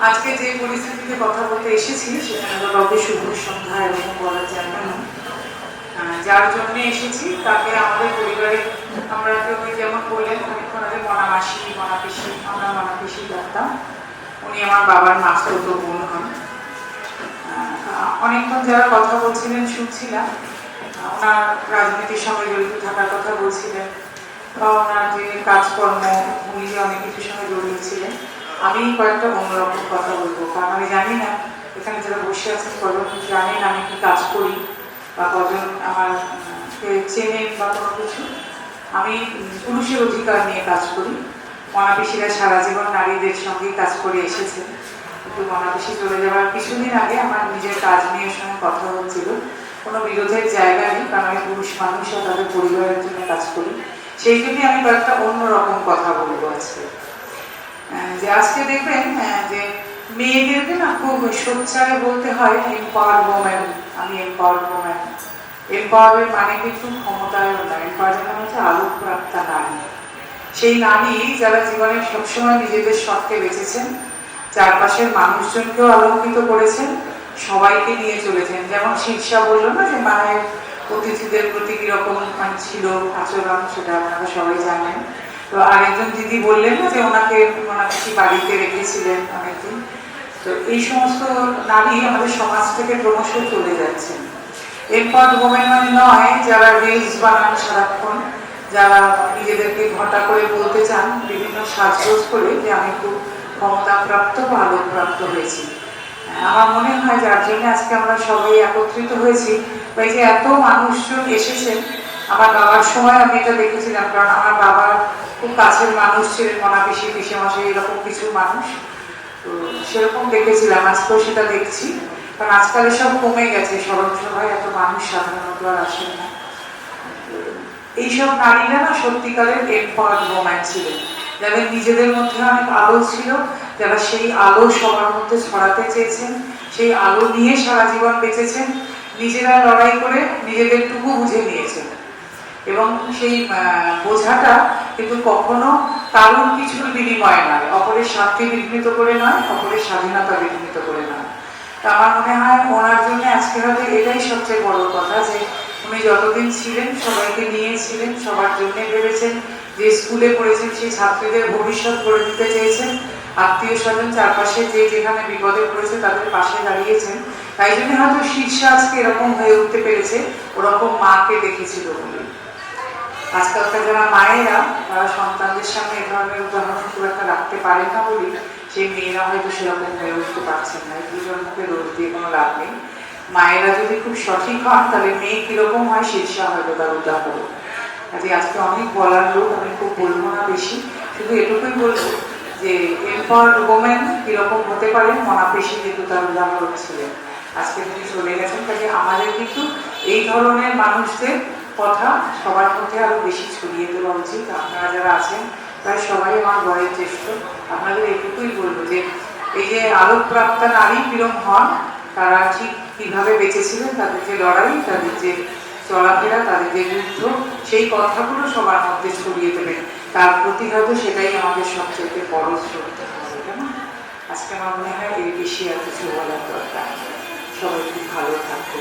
আজকে যে পরিস্থিতিতে কথা বলতে এসেছি সেখানে কাউকে শুভ সন্ধ্যা এরকম বলা যায় না। যার জন্য এসেছি তাকে আমাদের পরিবারে আমরা কেউ যেমন বললেন খানিক্ষণ আগে মনামাসি মনাপিসি, আমরা মনাপিসি ডাকতাম। উনি আমার বাবার মাস্তুতো বোন হন। অনেকক্ষণ যারা কথা বলছিলেন শুনছিলাম, ওনার রাজনীতির সঙ্গে জড়িত থাকার কথা বলছিলেন বা ওনার যে কাজকর্ম উনি যে অনেক কিছুর সঙ্গে জড়িত ছিলেন। আমি কয়েকটা অন্যরকম কথা বলবো, কারণ আমি জানি না এখানে যারা বসে আছেন কজন জানেন আমি কি কাজ করি বা কজন আমার চেনেন বা কোনো কিছু। আমি পুরুষের অধিকার নিয়ে কাজ করি। মনাপিসিরা সারা জীবন নারীদের সঙ্গেই কাজ করে এসেছে, কিন্তু মনাপিসি চলে যাওয়ার কিছুদিন আগে আমার নিজের কাজ নিয়ে সঙ্গে কথা হচ্ছিল। কোনো বিরোধের জায়গা নেই, কারণ আমি পুরুষ মানুষ আর তাদের পরিবারের জন্য কাজ করি। সেই জন্যই আমি কয়েকটা অন্যরকম কথা বলবো আজকে। যে আজকে দেখবেন যে মেয়েদেরকে না খুব সোচ্চারে বলতে হয় এম্পাওয়ার্ড ওম্যান, আমি এম্পাওয়ার্ড ওম্যান। এম্পাওয়ারের মানে কিন্তু ক্ষমতায়ন না, এম্পাওয়ারের মানে হচ্ছে আলোকপ্রাপ্তা নারী। সেই নারী যারা জীবনে সবসময় নিজেদের শর্তে বেঁচেছেন, চারপাশের মানুষজনকেও আলোকিত করেছেন, সবাইকে নিয়ে চলেছেন। যেমন শীর্ষা বললো না যে মায়ের অতিথিদের প্রতি কিরকম ছিল আচরণ, সেটা আপনারা সবাই জানেন। তো আরেকজন দিদি বললেন না যে ওনাকে ওনাকে বাড়িতে রেখেছিলেন অনেকদিন। তো এই সমস্ত নারী আমাদের সমাজ থেকে ক্রমশ চলে যাচ্ছেন। এরপর ওমেন মানে নয় যারা রিলস বানান সারাক্ষণ, যারা নিজেদেরকে ঘটা করে বলতে চান বিভিন্ন সাজগোজ করে যে আমি খুব ক্ষমতাপ্রাপ্ত বা আলোকপ্রাপ্ত হয়েছি। আমার মনে হয় যার জন্য আজকে আমরা সবাই একত্রিত হয়েছি, বা এই যে এত মানুষজন এসেছেন। আমার বাবার সময় আমি এটা দেখেছিলাম, কারণ আমার বাবার খুব কাছের মানুষ ছিলেন মনাপিসি পিসেমশাই এরকম কিছু মানুষ। তো সেরকম দেখেছিলাম, আজকেও সেটা দেখছি। কারণ আজকাল এসব কমে গেছে, স্মরণ সভায় এত মানুষ সাধারণত আর আসেন না। এইসব নারীরা না সত্যিকারের এম্পাওয়ার্ড ওম্যান ছিলেন, যাদের নিজেদের মধ্যে অনেক আলো ছিল, যারা সেই আলো সবার মধ্যে ছড়াতে চেয়েছেন, সেই আলো নিয়ে সারা জীবন বেঁচেছেন, নিজেরা লড়াই করে নিজেদের টুকু বুঝে নিয়েছেন। এবং সেই বোঝাটা কিন্তু কখনো কারণ কিছুর বিনিময়ে নয়, অপরের স্বার্থে বিঘ্নিত করে নয়, অপরের স্বাধীনতা বিঘ্নিত করে নয়। তা আমার মনে হয় ওনার জন্য আজকে হয়তো এটাই সবচেয়ে বড় কথা, যে উনি যতদিন ছিলেন সবাইকে নিয়েছিলেন, সবার জন্য ভেবেছেন। যে স্কুলে পড়েছেন সেই ছাত্রীদের ভবিষ্যৎ করে দিতে চেয়েছেন, আত্মীয় স্বজন চারপাশে যে যেখানে বিপদে পড়েছে তাদের পাশে দাঁড়িয়েছেন। তাই জন্য হয়তো শীর্ষে আজকে এরকম হয়ে উঠতে পেরেছে, ওরকম মাকে দেখেছিল বলে। আজকালকার যারা মায়েরা তারা সন্তানদের সামনে এ ধরনের উদাহরণ খুব একটা রাখতে পারে না বলি সেই মেয়েরা হয়তো সেরকম হয়ে উঠতে পারছেন না। দুজন মুখে রোদ দিয়ে কোনো লাভ নেই। মায়েরা যদি খুব সঠিক হন তাহলে মেয়ে কিরকম হয় শীর্ষা হয়তো তার উদাহরণ। কাজে আজকে অনেক বলার লোক, আমি খুব বলবো না বেশি, শুধু এটুকুই বলবো যে এরপওয়ার্ড ওমেন কিরকম হতে পারে মনাপিসি কিন্তু তার উদাহরণ ছিলেন। আজকে তিনি চলে গেছেন, কাজে আমাদের কিন্তু এই ধরনের মানুষদের কথা সবার মধ্যে আরো বেশি ছড়িয়ে দেওয়া উচিত। আপনারা যারা আছেন প্রায় সবাই আমার বয়ের জ্যেষ্ঠ, আপনাদের এইটুকুই বলবো যে এই যে আলোকপ্রাপ্তা নারী কিরম হন, তারা ঠিক কিভাবে বেঁচেছিলেন, তাদের যে লড়াই, তাদের যে চলাফেরা, তাদের যে যুদ্ধ, সেই কথাগুলো সবার মধ্যে ছড়িয়ে দেবেন। তার প্রতি হয়তো সেটাই আমাদের সবচেয়ে বড় শ্রদ্ধা হবে। কেমন আজকে আমার মনে হয় এর বেশি আর কিছু বলার দরকার। সবাই খুব ভালো থাকবে।